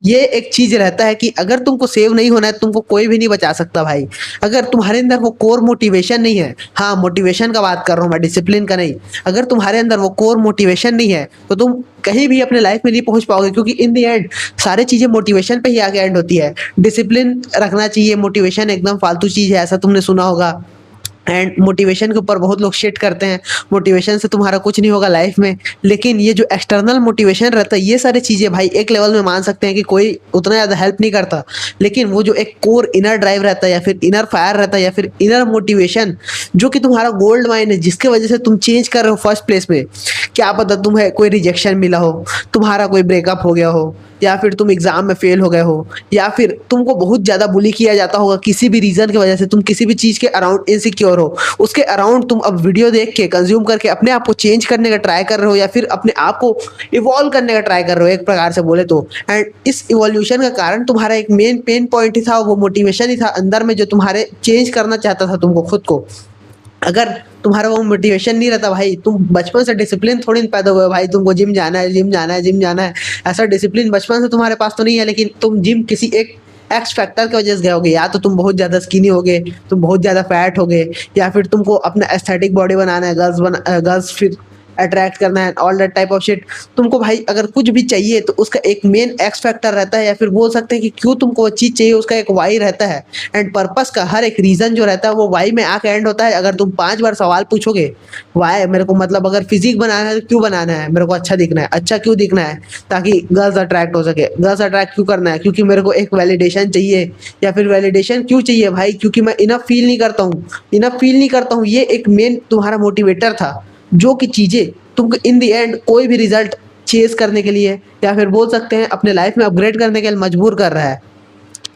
ये एक चीज रहता है कि अगर तुमको सेव नहीं होना है, तुमको कोई भी नहीं बचा सकता भाई। अगर तुम्हारे अंदर वो कोर मोटिवेशन नहीं है, हाँ मोटिवेशन का बात कर रहा हूँ मैं, डिसिप्लिन का नहीं। अगर तुम्हारे अंदर वो कोर मोटिवेशन नहीं है तो तुम कहीं भी अपने लाइफ में नहीं पहुंच पाओगे, क्योंकि इन द एंड सारी चीजें मोटिवेशन पे ही आके एंड होती है। डिसिप्लिन रखना चाहिए, मोटिवेशन एकदम फालतू चीज है, ऐसा तुमने सुना होगा। एंड मोटिवेशन के ऊपर बहुत लोग शिट करते हैं, मोटिवेशन से तुम्हारा कुछ नहीं होगा लाइफ में। लेकिन ये जो एक्सटर्नल मोटिवेशन रहता है, ये सारी चीजें भाई एक लेवल में मान सकते हैं कि कोई उतना ज्यादा हेल्प नहीं करता। लेकिन वो जो एक कोर इनर ड्राइव रहता है, या फिर इनर फायर रहता है, या फिर इनर मोटिवेशन, जो कि तुम्हारा गोल्ड माइन है, जिसके वजह से तुम चेंज कर रहे हो फर्स्ट प्लेस में। क्या पता तुम्हें कोई रिजेक्शन मिला हो, तुम्हारा कोई ब्रेकअप हो गया हो, या फिर तुम एग्जाम में फेल हो गए हो, या फिर तुमको बहुत ज्यादा बुली किया जाता होगा किसी भी रीजन की वजह से, तुम किसी भी चीज के अराउंड इनसिक्योर हो, उसके अराउंड तुम अब वीडियो देख के कंज्यूम करके अपने आप को चेंज करने का ट्राई कर रहे हो, या फिर अपने आप को इवॉल्व करने का ट्राई कर रहे हो एक प्रकार से बोले तो। एंड इस इवोल्यूशन का कारण तुम्हारा एक मेन पेन पॉइंट ही था, वो मोटिवेशन ही था अंदर में, जो तुम्हारे चेंज करना चाहता था तुमको खुद को। अगर तुम्हारा वो मोटिवेशन नहीं रहता भाई, तुम बचपन से डिसिप्लिन थोड़ी ना पैदा हुए भाई, तुमको जिम जाना है, जिम जाना है, जिम जाना है, ऐसा डिसिप्लिन बचपन से तुम्हारे पास तो नहीं है। लेकिन तुम जिम किसी एक एक्स फैक्टर की वजह से गए होगे, या तो तुम बहुत ज्यादा स्किनी हो गए, तुम बहुत ज्यादा फैट हो गए, या फिर तुमको अपना एस्थेटिक बॉडी बनाना है, गर्ल्स फिर अट्रैक्ट करना है, all that type of shit. तुमको भाई अगर कुछ भी चाहिए तो उसका एक मेन एक्स फैक्टर रहता है, या फिर बोल सकते हैं कि क्यों तुमको वो चीज चाहिए, उसका एक वाई रहता है। एंड पर्पस का हर एक रीजन जो रहता है वो वाई में आके एंड होता है। अगर तुम 5 बार सवाल पूछोगे, वाई मेरे को मतलब अगर फिजिक बनाना है तो क्यों बनाना है, मेरे को अच्छा दिखना है, अच्छा क्यों दिखना है, ताकि गर्ल्स अट्रैक्ट हो सके। गर्ल्स अट्रैक्ट क्यों करना है, क्योंकि मेरे को एक वैलिडेशन चाहिए। या फिर वैलिडेशन क्यों चाहिए भाई, क्योंकि मैं इनफ फील नहीं करता हूँ, इनफ फील नहीं करता हूँ। ये एक मेन तुम्हारा मोटिवेटर था, जो कि चीजें तुमको इन द एंड कोई भी रिजल्ट चेज करने के लिए, या फिर बोल सकते हैं अपने लाइफ में अपग्रेड करने के लिए मजबूर कर रहा है।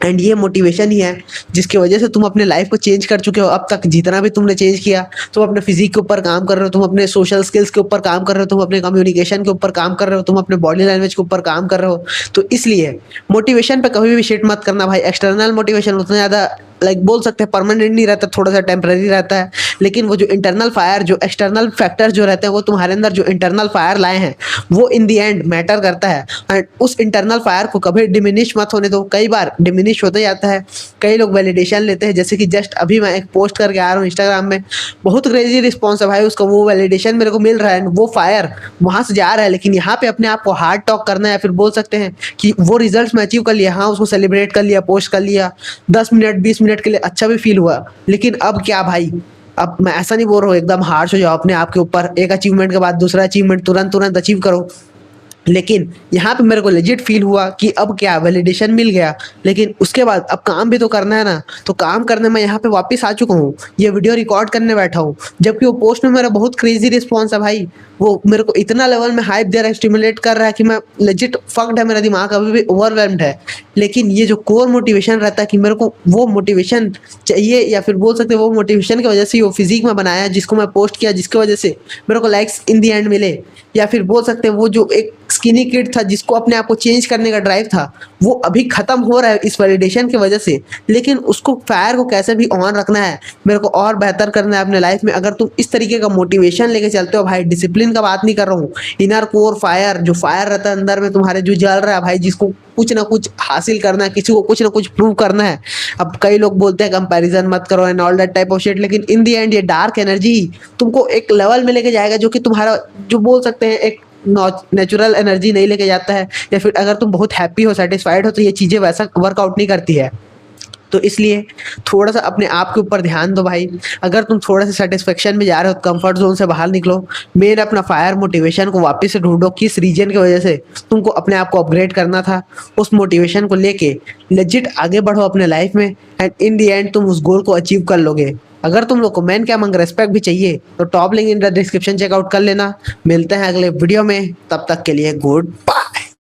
एंड ये मोटिवेशन ही है जिसकी वजह से तुम अपने लाइफ को चेंज कर चुके हो। अब तक जितना भी तुमने चेंज किया, तुम अपने फिजिक के ऊपर काम कर रहे हो, तुम अपने सोशल स्किल्स के ऊपर काम कर रहे हो, तुम अपने कम्युनिकेशन के ऊपर काम कर रहे हो, तुम अपने बॉडी लैंग्वेज के ऊपर काम कर रहे हो। तो इसलिए मोटिवेशन पे कभी भी शिट मत करना भाई। एक्सटर्नल मोटिवेशन उतना ज़्यादा लाइक बोल सकते हैं परमानेंट नहीं रहता, थोड़ा सा टेम्पररी रहता है। लेकिन वो जो इंटरनल फायर, जो एक्सटर्नल फैक्टर्स जो रहते हैं, वो तुम्हारे अंदर जो इंटरनल फायर लाए हैं, वो इन द एंड मैटर करता है। एंड उस इंटरनल फायर को कभी डिमिनिश मत होने दो। कई बार डिमिनिश होते जाता है, कई लोग वैलिडेशन लेते हैं। जैसे कि जस्ट अभी मैं एक पोस्ट करके आ रहा हूँ इंस्टाग्राम में, बहुत क्रेजी रिस्पॉन्स है भाई उसका, वो वैलिडेशन मेरे को मिल रहा है, वो फायर वहां से जा रहा है। लेकिन यहाँ पे अपने आप को हार्ड टॉक करना है, या फिर बोल सकते हैं कि वो रिजल्ट मैं अचीव कर लिया, हाँ उसको सेलिब्रेट कर लिया, पोस्ट कर लिया, 10 मिनट 20 मिनट के लिए अच्छा भी फील हुआ। लेकिन अब क्या भाई, अब मैं ऐसा नहीं बोल रहा हूँ एकदम हार्श हो जाओ अपने आप के ऊपर, एक अचीवमेंट के बाद दूसरा अचीवमेंट तुरंत तुरंत अचीव करो। लेकिन यहाँ पे मेरे को लेजिट फील हुआ कि अब क्या वैलिडेशन मिल गया, लेकिन उसके बाद अब काम भी तो करना है ना। तो काम करने में यहाँ पे वापस आ चुका हूँ, ये वीडियो रिकॉर्ड करने बैठा हूँ, जबकि वो पोस्ट में मेरा बहुत क्रेजी रिस्पॉन्स है भाई। वो मेरे को इतना लेवल में हाइप दे रहा है, स्टिमुलेट कर रहा है कि मैं लेजिट फक्ड है, मेरा दिमाग अभी भी ओवरवेल्म्ड है। लेकिन ये जो कोर मोटिवेशन रहता है कि मेरे को वो मोटिवेशन चाहिए, या फिर बोल सकते हैं वो मोटिवेशन की वजह से वो फिजिक में बनाया जिसको मैं पोस्ट किया, जिसकी वजह से मेरे को लाइक्स इन दी एंड मिले। या फिर बोल सकते हैं वो जो एक स्किनी किड था जिसको अपने आप को चेंज करने का ड्राइव था, वो अभी खत्म हो रहा है इस वैलिडेशन की वजह से। लेकिन उसको फायर को कैसे भी ऑन रखना है, मेरे को और बेहतर करना है अपने लाइफ में। अगर तुम इस तरीके का मोटिवेशन लेके चलते हो भाई, डिसिप्लिन का बात नहीं कर रहा हूँ, इनर कोर फायर, जो फायर रहता है अंदर में तुम्हारे जो जल रहा है भाई, जिसको कुछ ना कुछ हासिल करना है, किसी को कुछ ना कुछ प्रूव करना है। अब कई लोग बोलते हैं कंपैरिजन मत करो and all that type of shit, लेकिन इन द एंड ये डार्क एनर्जी तुमको एक लेवल में लेके जाएगा जो कि तुम्हारा जो बोल सकते हैं एक नेचुरल एनर्जी नहीं लेके जाता है। या फिर अगर तुम बहुत हैप्पी हो, सेटिस्फाइड हो, तो ये चीज़ें वैसा वर्कआउट नहीं करती है। तो इसलिए थोड़ा सा अपने आप के ऊपर ध्यान दो भाई। अगर तुम थोड़ा सा सेटिस्फेक्शन में जा रहे हो, कंफर्ट जोन से बाहर निकलो, मेन अपना फायर मोटिवेशन को वापस से ढूंढो, किस रीजन की वजह से तुमको अपने आप को अपग्रेड करना था। उस मोटिवेशन को लेके लेजिट आगे बढ़ो अपने लाइफ में, एंड इन द एंड तुम उस गोल को अचीव कर लोगे। अगर तुम लोग को मैन क्या मंग रेस्पेक्ट भी चाहिए तो top link in the description check out कर लेना। मिलते हैं अगले वीडियो में, तब तक के लिए गुड बाय।